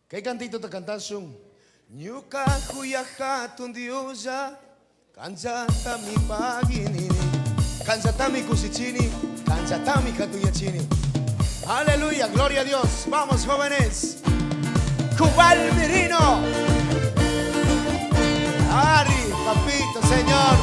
Kay cantito ta cantasyon. Nyuka kuya hatun Diyosa, kanzatami paginini, kanzatami kusichini, kanzatami katuyachini. Aleluya, gloria a Dios. Vamos, jóvenes. Cubal Mirino. Ari, papito, Señor.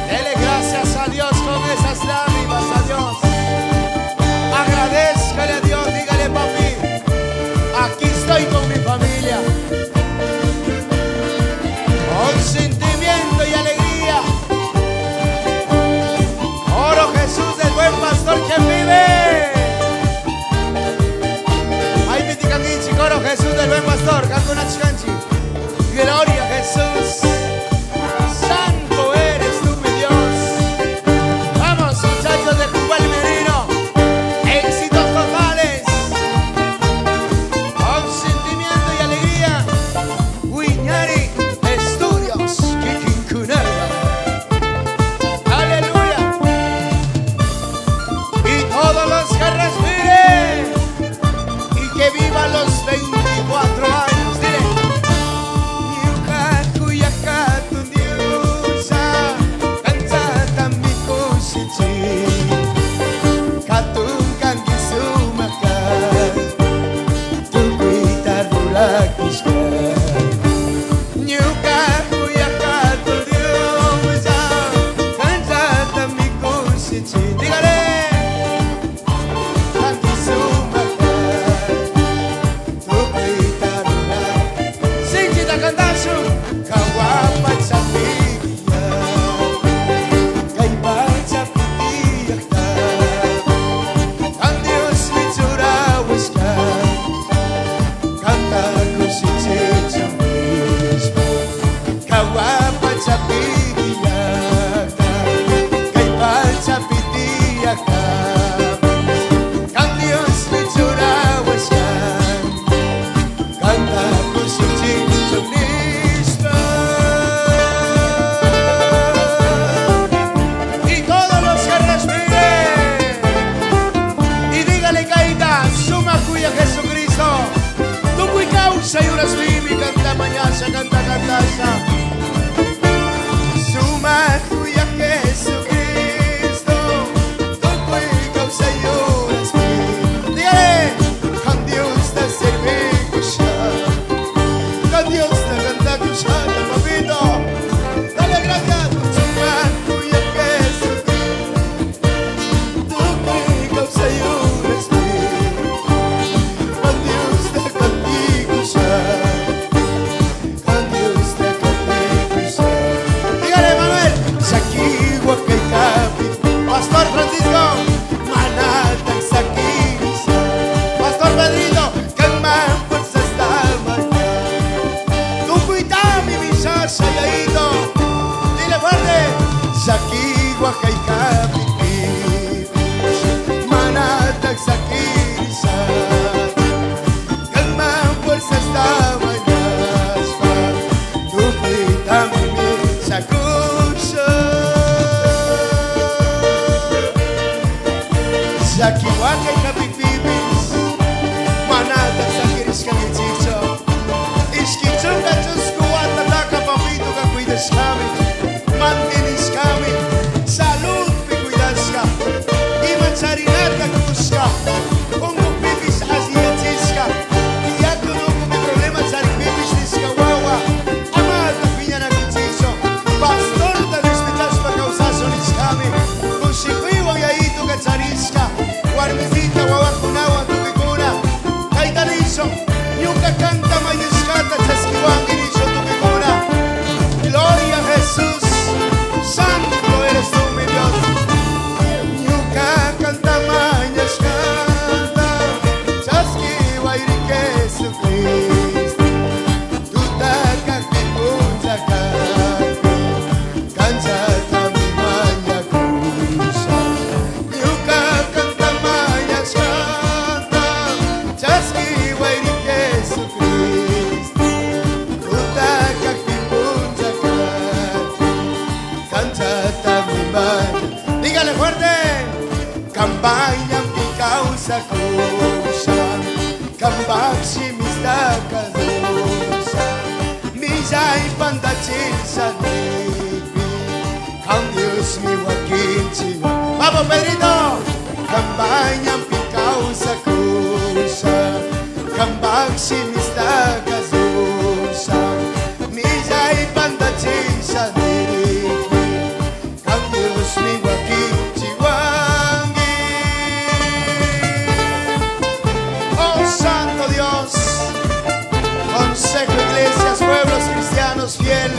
Dele gracias a Dios con esas lágrimas, a Dios. Agradezcale a Dios, dígale, papi, aquí estoy con mi familia. Con sentimiento y alegría. Oro Jesús, el buen pastor que vive. Ay, mi ticanguichi, oro Jesús, el buen pastor. Canto una chicanchi. Gloria a Jesús. Santo eres tú, mi Dios. Vamos, muchachos de Cubal Mirino. Éxitos totales. Con sentimiento y alegría. Guiñari Estudios, Kikincunera. Aleluya. Y todos los que respiren y que vivan los 24 años. Dile. Canta, canta, Suma cuya Jesucristo, tu cuica usayuras mi. Dígale, con Dios te sirve cuchar, con Dios te canta cuchar, papito. Dale gracias, suma cuya Jesucristo, tu cuica usayuras mi. Con Dios te canta cuchar. Pastor Francisco, manata exaquisa. Pastor Pedrito, que más fuerza está mañana. Tu cuita mi bichacha yaito. Dile fuerte. Saki guajaica pipi. Manata exaquisa. Que más fuerza está mañana. Tu cuita mi bichacha. Zaki waka kapipipis, manata sakiris kanichicho. Iskichon kachos kuwata taka papito ka cuidas kami, mantinis kami. Salud pi cuidas ka, iman sarinata kuska. Kung pipis asiyachis ka, iyako no kung may problema sarik pipis niska wawa. Amal ka pinya na kichicho, pastor ta respetas pa kausasonis kami. Kung sikwiwang yaito ka chariska. Guarmecita, guabacunawa, tuquicuna, caitanizo, ñuca canta, mayescata, chasquiwanguinizo, tuquicuna. Gloria a Jesús, santo eres tú, mi Dios. Ñuca canta, mayescata, chasquiwairique, Jesucristo. Tu taca, que punta, cansata, mi maña cruza. Ñuca canta, dígale fuerte. Campaña mi causa cosa, cambaxi mi sta Ang Diyos mi wakil jiwa. Vamos, Pedrito! Kambanyang pikaw sa kusa, kambang sinista kazusa, mijay pandachin sa dirigmi. Ang Diyos mi wakil jiwangi. Oh Santo Dios, Consejo Iglesias, pueblos cristianos fiel,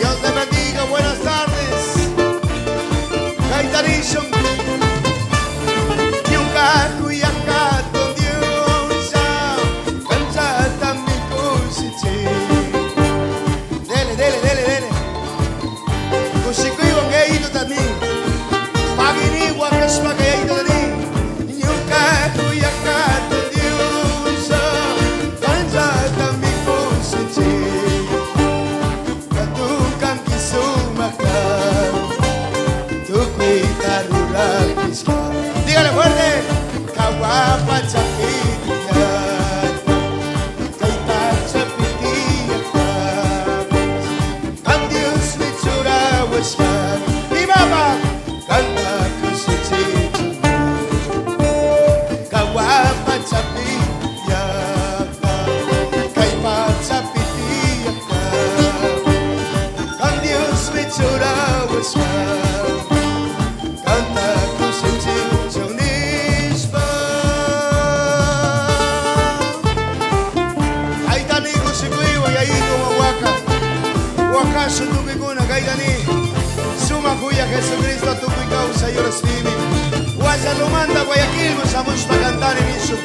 Dios te bendiga, buenas tardes. Gaitanation, yung kakuyakat ng Diyos, kansata mi kusiti. Dele, dele, dele, dele. Kusikoy ang gaito tani, paginiwa kas magaito tani. Yung kakuyakat ng Diyos, kansata mi kusiti. Katukan kisumakal, tukoy tarural kiska. Dígale fuerte, kawapat sa pitiyan, kaitat sa pitiyan. Ang Diyos may surawas ka, ibaba, kanta ko sa sityo. Kawapat sa pitiyan, kaitat sa pitiyan. Ang Diyos may surawas ka, kanta ko sa sityo nispa. Ay tani ko si Kuiwa, ay ito mawaka. Wakaso tukoy ko na kay tani. Sumakuya Jesucristo, tukoy ka sa iyo respimim. Wasa lumanda, Guayaquil, mo sa mus pagantanin iso.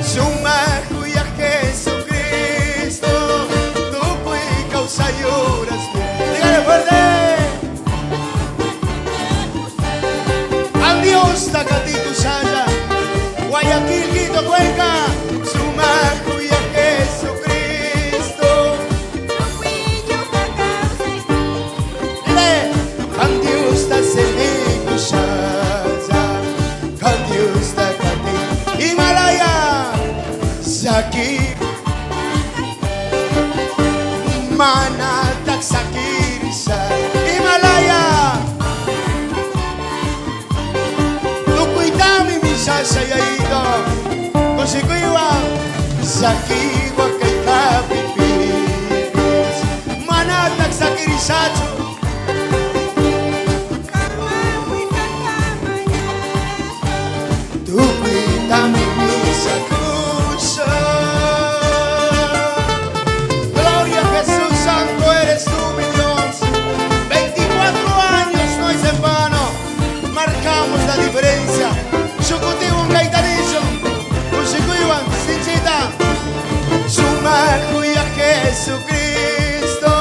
Sumakuya Jesucristo, tukoy ka sa iyo respimim. Dígale fuerte. Al Dios takatito sana, Guayaquil, Quito, Cuenca, sumakuya Jesucristo. Dile, ang Diyos ta sinigo sana, ang Diyos takatito Himalaya, sakit manatak sakit sa Himalaya. Tukoy dami misa sa yaito, kung si Kuiwa, sakit wag kay kapipis, manatak sakit isacho. Tukoy dami misa kusa. Gloria a Jesús, santo eres tú, mi Dios. 24 años no es en vano, marcamos la diferencia. Chukutivo un gaitanillo, Kushikuiwan, Sinchita. Sumakuya Jesucristo,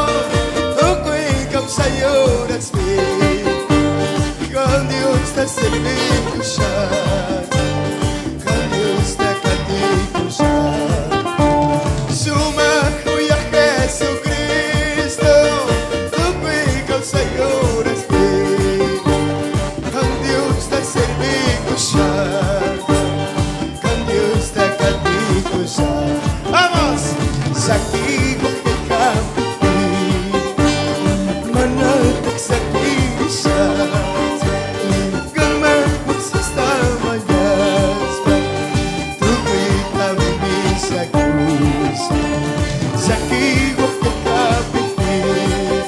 tukoy sa iyo respim. Con Dios te servigo siya, con Dios te katigo siya. Sumakuya Jesucristo, tukoy sa iyo respim. Con Dios te servigo siya, con Dios te katigo siya. Vamos! Sakit ko kay kapitid, manatak sa kisa, gamapot sa stamayas, tukoy kami sa kusa. Sakit ko kay kapitid,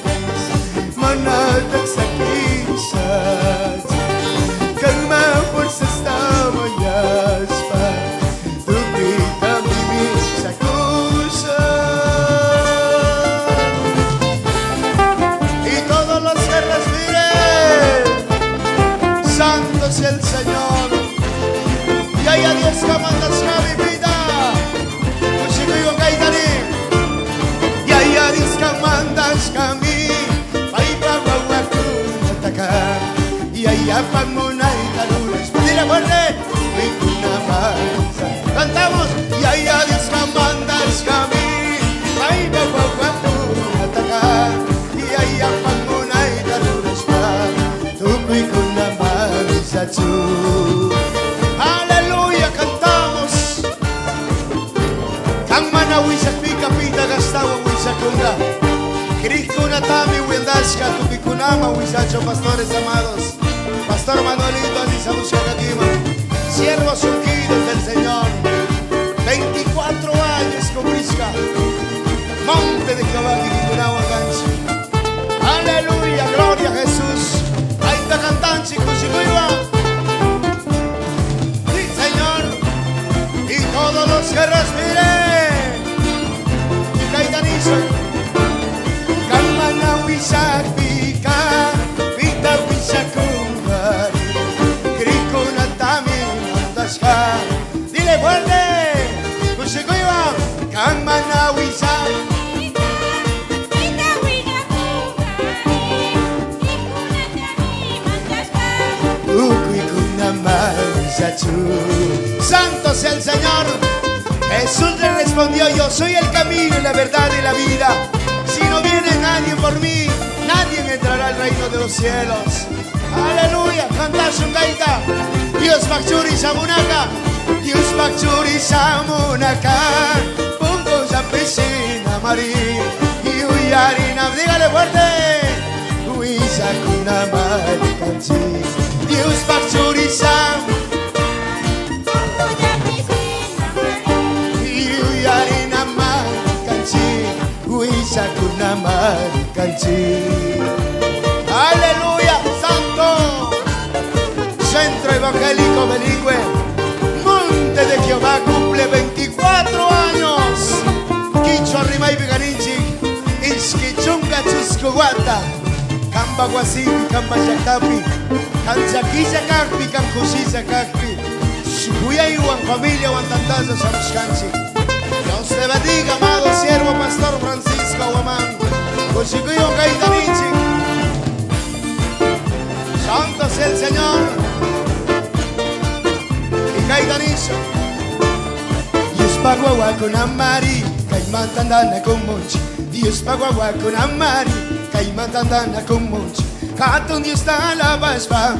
manatak sa kisa, gamapot sa stamayas, tukoy kami sa kusa. Y todos los que respiren, santo es el Señor. Y hay a Dios que mandas a mi vida, Kushikuiwan Gaitani. Y hay a Dios que mandas a mí, Paipaguaguacunataka. Y hay a Pamunay Talunes, dile fuerte, Vicunamanza. Cantamos. Y hay a Dios que mandas a mí, Paipaguaguacunataka. Y hay a Pamunay Talunes, tukoy kunamanza chu. Aleluya, cantamos. Kang manawi sa pika-pita gastawa wi sa kunga. Natami, Wendashka, Tupikunama, Wisacho, pastores amados. Pastor Manuelito, Alisamus Kakakima. Siervos ungidos del Señor. 24 años con Brisca. Monte de Jehová, Kikunama, Ganchi. Aleluya, gloria a Jesús. Ahí está cantando, chicos, y sí, Señor. Y todos los que respiren. Caidanizo. Kalmana wisak pika, pita wisakumbari, krikuna tamin andashka. Dile fuerte, kushikuiwa. Kalmana wisak pika, pita wisakumbari, krikuna tamin andashka. Ukwikuna mawisachu. Santo sea el Señor. Jesús le respondió: yo soy el camino y la verdad y la vida. Si no viene nadie por mí, nadie entrará al reino de los cielos. Aleluya, cantar Shungaita. Dios Bakchuri Samunaka, Dios Bakchuri Samunaka, Punto Zapesina Mari, y Uyarina, dígale fuerte. Uisakuna Marikanchi, Dios Bakchuri Samunaka. Sakuna Marikanchi. Aleluya, Santo. Centro Evangélico Bilingüe. Monte de Jehová cumple 24 años. Quicho Rimay Viganinchi. Iskichunga Chuskuguata. Kamba Guasipi, Kamba Yakapi. Kanchakisa Kakpi, Kankusisa Kakpi. Shukuya Iwan familia Wantantazo Samshkanchi. Dios te bendiga, amado siervo Pastor Francisco Guamán. Cuchicuyo Caitanichi. Santo sea el Señor. Y Caitanicho. Dios pagua con Amari. Caimantandana con Monchi. Dios pagua con Amari. Caimantandana con Monchi. Katun Dios está la baspa.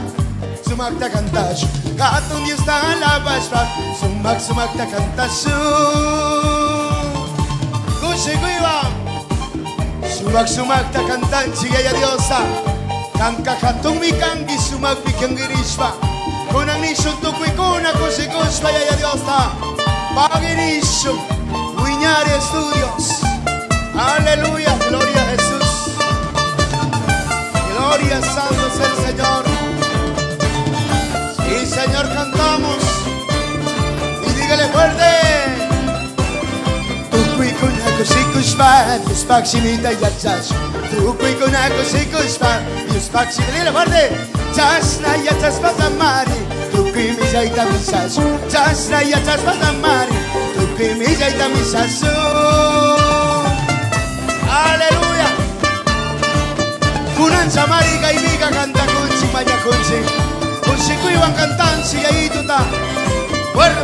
Sumakta cantacho. Katun Dios está la baspa. Sumakta cantacho. Sumak ta kantan sigaya diosa. Kanka kantung mi kangi sumak pikang girishpa. Kunang nishun tukwi kuna kusikuspa ya diosa. Paginisho. Wiñare estudios. Aleluya, gloria a Jesús. Gloria santo es el Señor. Sí, Señor, cantamos. Y dígale fuerte. Kusikuspa, Dios Paksimita Yatsas. Tu Kuikunako Sikuspa, Dios Paksimita fuerte. Chasna Yatsas Patamari, tu Kimisa Misas. Chasna Yatsas Patamari, tu Kimisa Misas. Aleluya. Kunan Samari Kaibika canta Kunsi Maya Kunsi. Kusikuyuan cantansi ahí tú está. Bueno,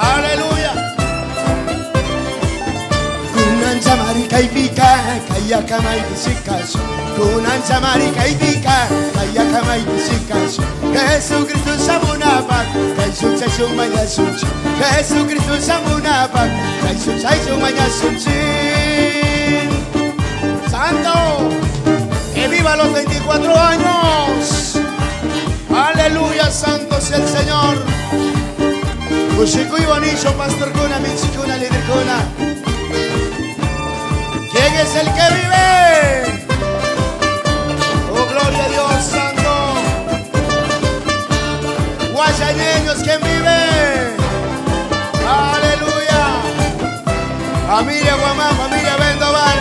aleluya. Kunan Samari Kaibika, Kaya Kamai Bisikas. Kunan Samari Kaibika, Kaya Kamai Bisikas. Jesucristo Samunapak, Jesús Maya Sunchi. Jesucristo Samunapak, Jesús Maya Sunchi. Santo, que viva los 24 años. Aleluya, santo sea el Señor. Kushiko y Bonillo, Pastor Kuna, Michikuna, Líder Kuna. ¿Quién es el que vive? Oh, gloria a Dios santo. Guayañeños, ¿quién vive? Aleluya. Familia Guamán, familia Vendoval.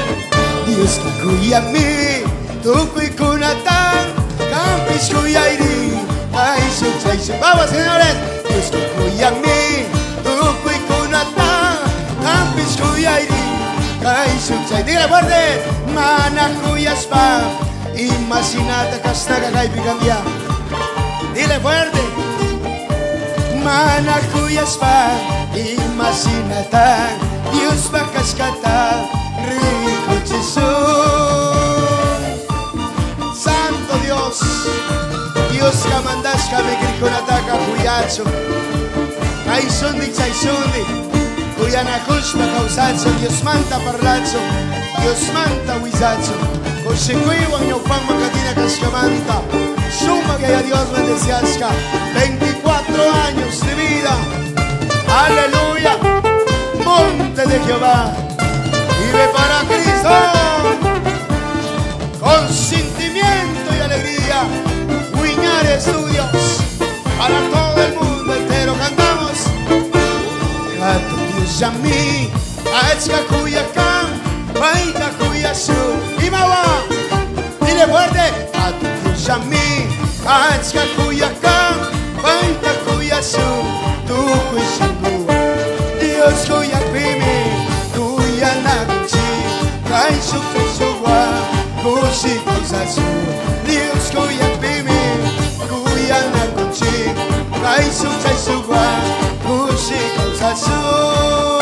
Dios que cuida a mí, tu cuicunatán, campis cuyairi. Ay, su. Vamos, señores. Dios que cuida a mí, tu cuicunatán, campis cuyairi. Ay, suchay, dígale fuerte. Mana cuyas pa, imaginata castaga kay bigambia. Dile fuerte. Mana cuyas pa, imaginata, Dios va cascata, rico Jesús. Santo Dios, Dios que mandas que me griconataca cuyacho. Ay, sundi, chay sundi. Cuyana Kushpa causacho, Dios manta parlacho, Dios manta wizacho, consecuiwan yo pan macatina cascamanta, suma que a Dios bendeciasca, 24 años de vida, aleluya, monte de Jehová, vive para Cristo, con sentimiento y alegría, Huiñar Estudios, para todo el mundo entero cantamos, Gato Dios a mí, a Cuyacán, Baita Cuyasu, y Mawa, dile fuerte, a tu Dios a mí, a Cuyacán, Baita Cuyasu, tu Cuyasu, Dios Cuyacpimi, Cuyanachi, Kaisu Kusuwa, Kusi Kusasu, Dios Cuyacpimi, Cuyanachi, Kaisu Kusuwa, Kusi Kusasu.